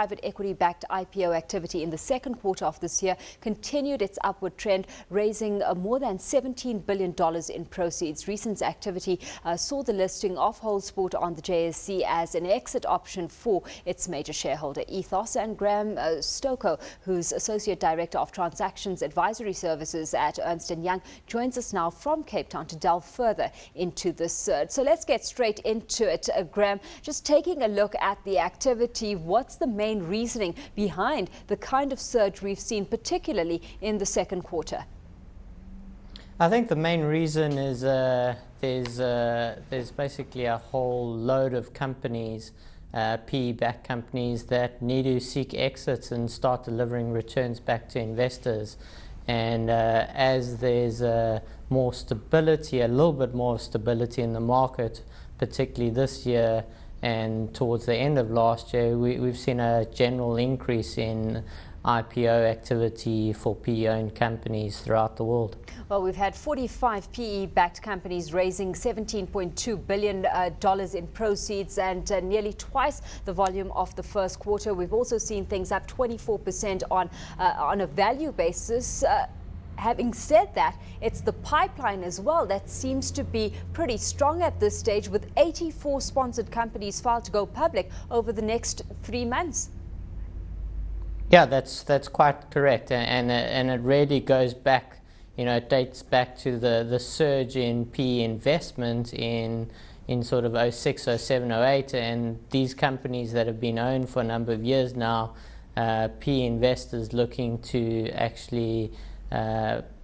private equity-backed IPO activity in the second quarter of this year continued its upward trend, raising more than $17 billion in proceeds. Recent activity saw the listing of Holdsport on the JSE as an exit option for its major shareholder, Ethos. And Graham Stokoe, who's Associate Director of Transactions Advisory Services at Ernst Young, joins us now from Cape Town to delve further into this surge. So let's get straight into it. Graham, just taking a look at the activity, what's the main reasoning behind the kind of surge we've seen, particularly in the second quarter? I think the main reason is there's basically a whole load of companies, PE-backed companies, that need to seek exits and start delivering returns back to investors. And as there's more stability, a little bit more stability in the market, particularly this year and towards the end of last year, we've seen a general increase in IPO activity for PE-owned companies throughout the world. Well, we've had 45 PE-backed companies raising $17.2 billion in proceeds, and nearly twice the volume of the first quarter. We've also seen things up 24% on a value basis. Having said that, it's the pipeline as well that seems to be pretty strong at this stage, with 84 sponsored companies filed to go public over the next 3 months. Yeah, that's quite correct, and it really goes back, it dates back to the surge in PE investment in sort of 06, 07, 08, and these companies that have been owned for a number of years now, PE investors looking to actually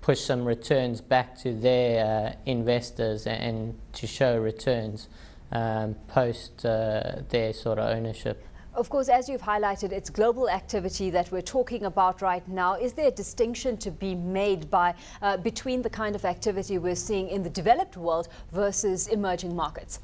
push some returns back to their investors and to show returns post their sort of ownership. Of course, as you've highlighted, it's global activity that we're talking about right now. Is there a distinction to be made between the kind of activity we're seeing in the developed world versus emerging markets?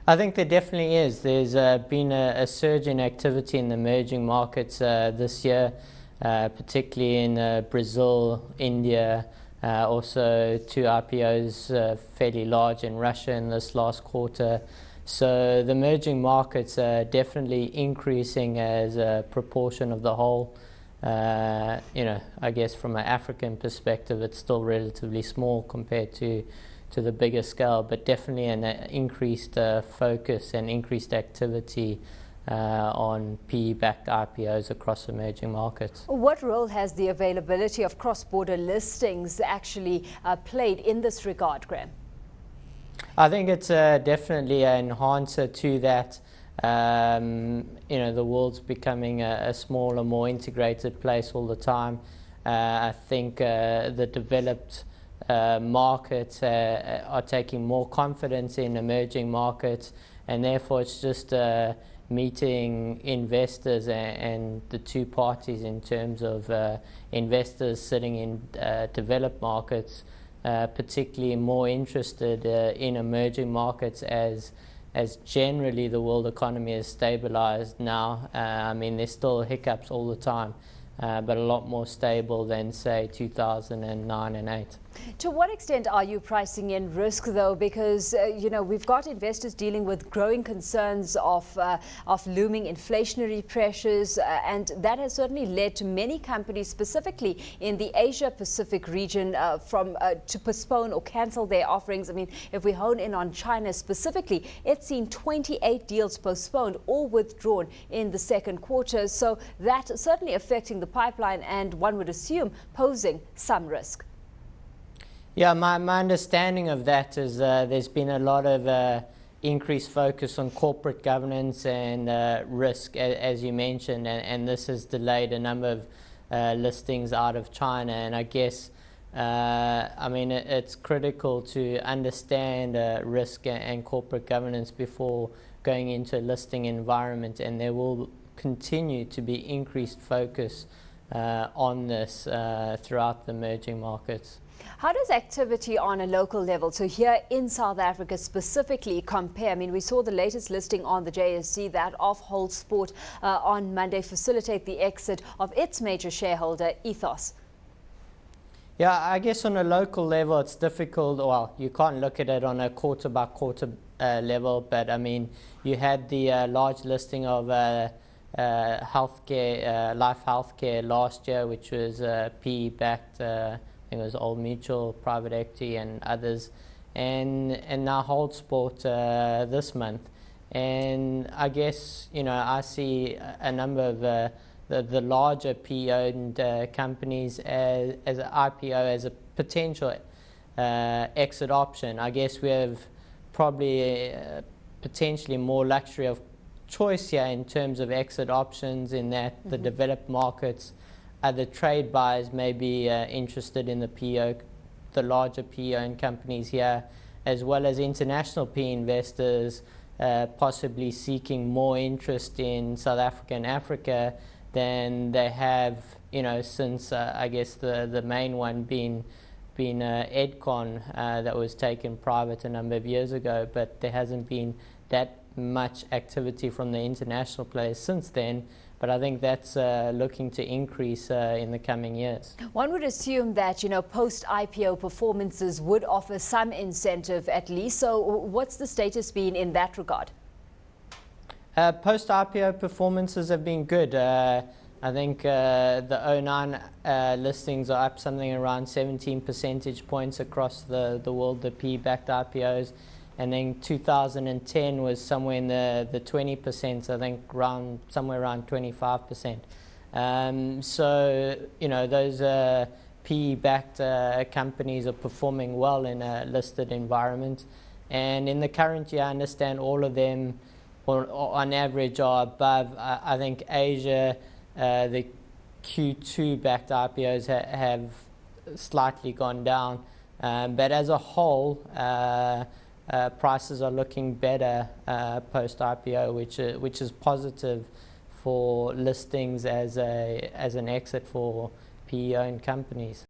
I think there definitely is. There's been a surge in activity in the emerging markets this year, particularly in Brazil, India, also 2 IPOs fairly large in Russia in this last quarter. So the emerging markets are definitely increasing as a proportion of the whole. I guess from an African perspective, it's still relatively small compared to the bigger scale, but definitely an increased focus and increased activity on PE-backed IPOs across emerging markets. What role has the availability of cross-border listings actually played in this regard, Graham? I think it's definitely an enhancer to that. The world's becoming a smaller, more integrated place all the time. I think the developed markets are taking more confidence in emerging markets, and therefore it's just meeting investors and the two parties in terms of investors sitting in developed markets, particularly more interested in emerging markets as generally the world economy is stabilized now. There's still hiccups all the time, but a lot more stable than, say, 2009 and 8. To what extent are you pricing in risk, though? Because, we've got investors dealing with growing concerns of looming inflationary pressures, and that has certainly led to many companies, specifically in the Asia-Pacific region, to postpone or cancel their offerings. If we hone in on China specifically, it's seen 28 deals postponed or withdrawn in the second quarter. So that's certainly affecting the pipeline, and one would assume posing some risk. Yeah, my understanding of that is there's been a lot of increased focus on corporate governance and risk, as you mentioned, and this has delayed a number of listings out of China. And I guess, it's critical to understand risk and corporate governance before going into a listing environment, and there will continue to be increased focus on this throughout the emerging markets. How does activity on a local level, so here in South Africa specifically, compare? We saw the latest listing on the JSE, that of Holdsport, on Monday, facilitate the exit of its major shareholder, Ethos. Yeah, I guess on a local level it's difficult. Well, you can't look at it on a quarter by quarter level, but you had the large listing of healthcare, life healthcare last year, which was PE-backed. I think it was Old Mutual, Private Equity, and others, and now Holdsport this month. And I guess I see a number of the larger PE-owned companies as an IPO as a potential exit option. I guess we have probably potentially more luxury of choice here in terms of exit options, in that the developed markets, other trade buyers may be interested in the larger PE-owned companies here, as well as international PE investors possibly seeking more interest in South Africa and Africa than they have, since I guess the main one being Edcon that was taken private a number of years ago, but there hasn't been that much activity from the international players since then. But I think that's looking to increase in the coming years. One would assume that, post-IPO performances would offer some incentive at least. So what's the status been in that regard? Post-IPO performances have been good. I think the 09 listings are up something around 17 percentage points across the world, the PE-backed IPOs. And then 2010 was somewhere in the 20%, I think somewhere around 25%. So, those PE-backed companies are performing well in a listed environment. And in the current year, I understand all of them, on average, are above. I think Asia, the Q2-backed IPOs have slightly gone down. But as a whole, prices are looking better post-IPO, which is positive for listings as an exit for PE-owned companies.